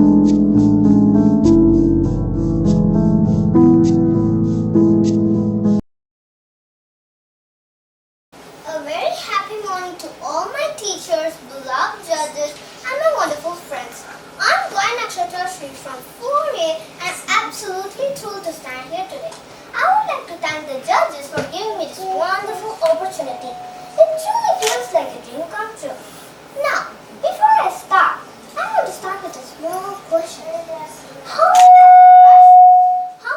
A very happy morning to all my teachers, beloved judges, and my wonderful friends. I'm Nakshathra Shri from 4A and I'm absolutely thrilled to stand here today. I would like to thank the judges for giving me this wonderful opportunity. It truly feels like a dream come true. Now, before I start, I want to start with a small question. How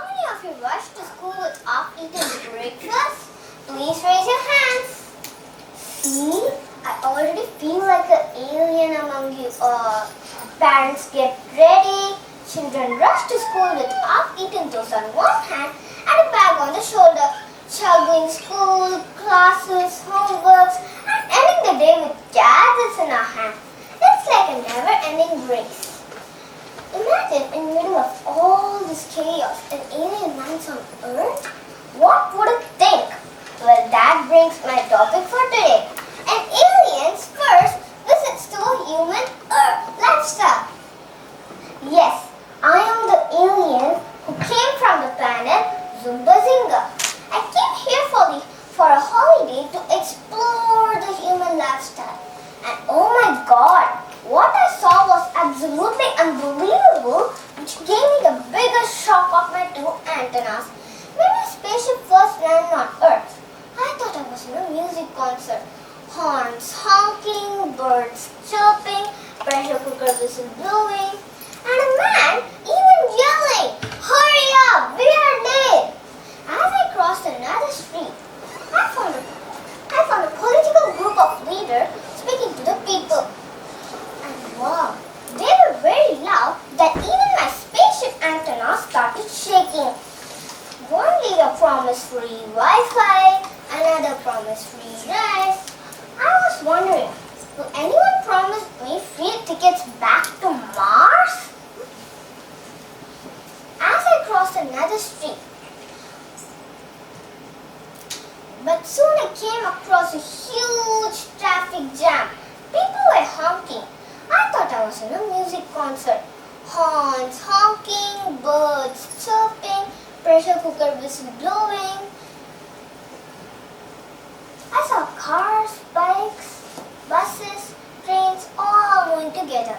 many of you rushed to school without eating breakfast? Please raise your hands. See, I already feel like an alien among you all. Parents get ready, children rush to school without eating toast on one hand and a bag on the shoulder, juggling school, classes, homeworks, and ending the day with gadgets in our hand. It's like a never-ending race. Imagine in the middle of all this chaos, an alien lands on Earth. What would it think? Well, that brings my topic for today. An alien's first visits to a human lifestyle. Yes, I am the alien who came from the planet Zumbazinga. I came here for a holiday to explore the human lifestyle. And oh my God, what I saw was absolutely unbelievable, which gave me the biggest shock of my two antennas. When my spaceship first landed on Earth, I thought I was in a music concert. Horns honking, birds chirping, pressure cooker whistle blowing, and a man even yelling, "Hurry up, we are late!" As I crossed another street, I found a political group of leaders speaking to the people. And wow, they were very loud that even my spaceship antenna started shaking. One leader promised free Wi-Fi, another promised free rice. I was wondering, will anyone promise me free tickets back to Mars? As I crossed another street, but soon I came across a huge traffic jam. People were honking. I thought I was in a music concert. Horns honking, birds chirping, pressure cooker whistle blowing. I saw cars, bikes, buses, trains all moving together.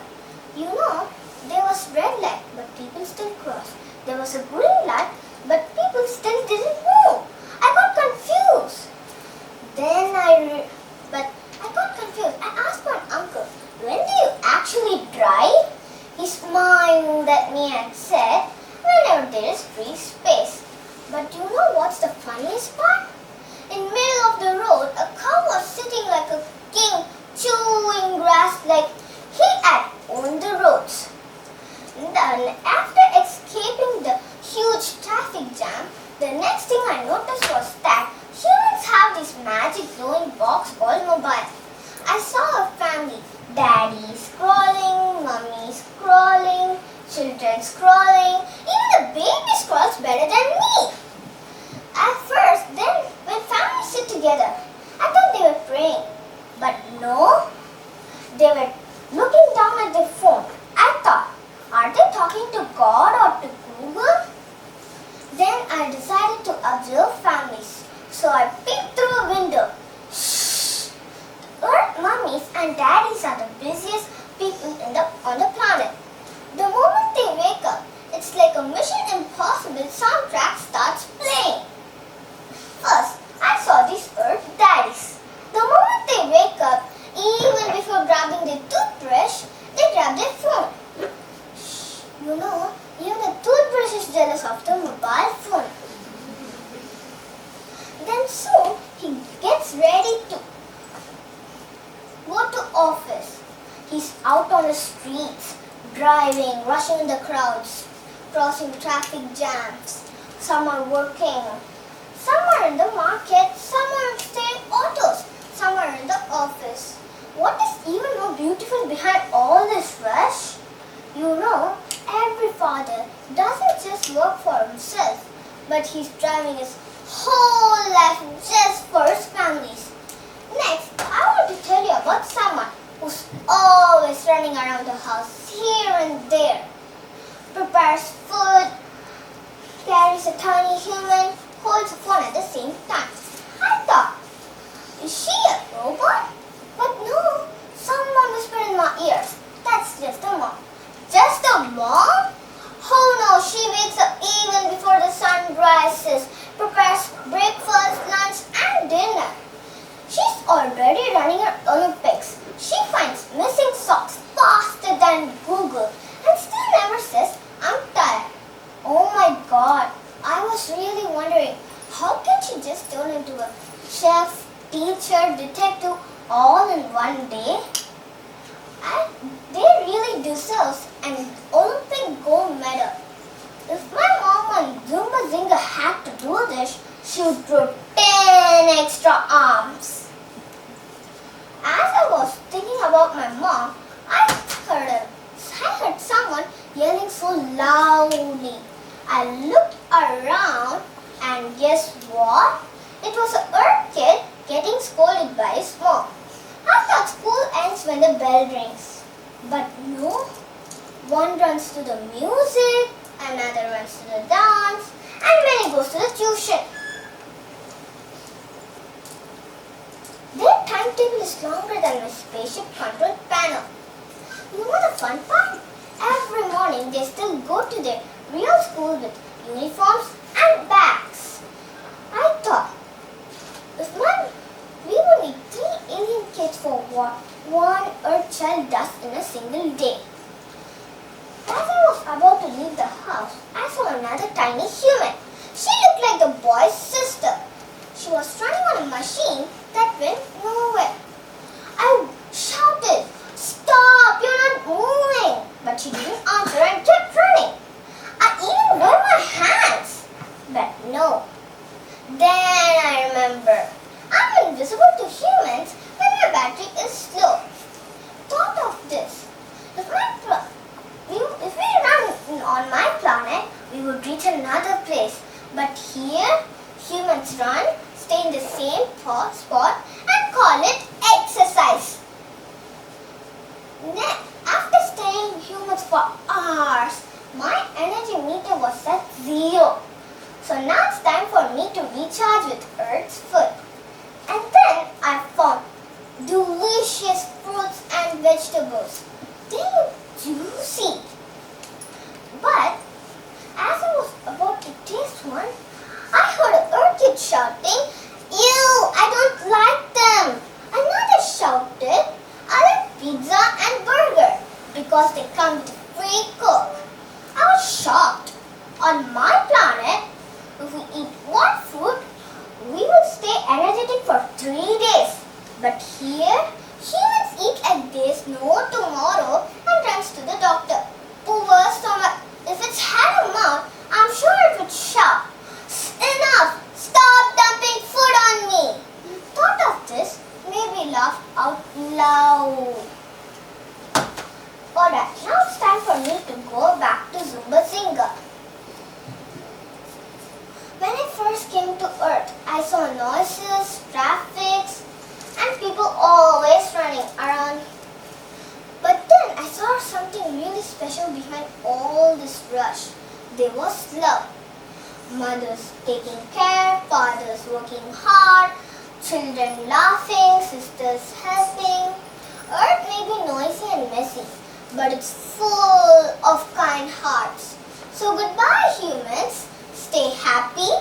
You know, there was red light, but people still crossed. There was a green light, but people still didn't move. I got confused. I asked my uncle, "When do you actually drive?" He smiled at me and said, "Whenever there is free space." But you know what's the funniest part? In the middle of the road, a cow was sitting like a king, chewing grass like he had owned the roads. Then, after escaping the huge traffic jam, the next thing I noticed was that humans have this magic glowing box called mobile. I saw a family, daddy scrolling, mommy scrolling, children scrolling, even the baby scrolls better than me. At first, then when families sit together, I thought they were praying. But no, they were looking down at their phone. I thought, are they talking to God or to Google? Then I decided to observe families. So I peeked through a window. Shh! Earth mummies and daddies are the busiest people on the planet. The moment they wake up, it's like a Mission Impossible soundtrack starts playing. First, I saw these Earth daddies. The moment they wake up, even before grabbing their toothbrush, they grab their phone. You know, even the toothbrush is jealous of the mobile phone. Then soon, he gets ready to go to office. He's out on the streets, driving, rushing in the crowds, crossing traffic jams. Some are working. Some are in the market, some are staying autos, some are in the office. What is even more beautiful behind all this rush? You know, every father doesn't just work for himself, but he's driving his whole life just for his families. Next, I want to tell you about someone who's always running around the house here and there. a tiny human holds a phone at the same time. I thought, is she a robot? But no, someone whispered in my ears, that's just a mom. Just a mom? Oh no, she wakes up even before the sun rises, prepares breakfast, lunch and dinner. She's already running her Olympics. She finds missing socks faster than Google and still never says, I'm tired. Oh my god, I was really wondering, how can she just turn into a chef, teacher, detective all in one day? And they really deserve an Olympic gold medal. If my mom on Zumba Zinga had to do this, she would grow 10 extra arms. As I was thinking about my mom, I heard someone yelling so loudly. I looked around and guess what? It was an Earth kid getting scolded by his mom. I thought school ends when the bell rings. But no. One runs to the music, another runs to the dance, and many goes to the tuition. Their timetable is longer than my spaceship control panel. You know the fun part? Every morning they still go to their real school with uniforms and bags. I thought, we would need 3 alien kids for what one Earth child does in a single day. As I was about to leave the house, I saw another tiny human. She looked like the boy's sister. She was running on a machine that went nowhere. I shouted, "Stop! You're not moving!" But she didn't answer and kept running. I even waved my hands. But no. Then I remember, I'm invisible to humans when my battery is slow. Thought of this. If we run on my planet, we would reach another place. But here, humans run, stay in the same spot and call it exercise. After staying humans for hours, my energy meter was at 0. So now it's time for me to recharge with Earth's food. And then I found delicious fruits and vegetables. They look juicy. But as I was about to taste one, I heard an Earth kid shouting, "Ew, I don't like them." Another shouted, "I like pizza and burger because they come with free Coke." I was shocked. On my planet, if we eat one fruit, we would stay energetic for 3 days. But here, humans eat like there's no tomorrow and runs to the doctor. Poor stomach. If it had a mouth, I'm sure it would shout, "Enough! Stop dumping food on me!" Thought of this made me laugh out loud. Alright, now it's time for me to go back to Zumba Zinga. When I first came to Earth, I saw noises, traffic, and people always running around. But then I saw something really special behind all this rush. There was love. Mothers taking care, fathers working hard, children laughing, sisters helping. Earth may be noisy and messy, but it's full of kind hearts. So goodbye humans. Stay happy,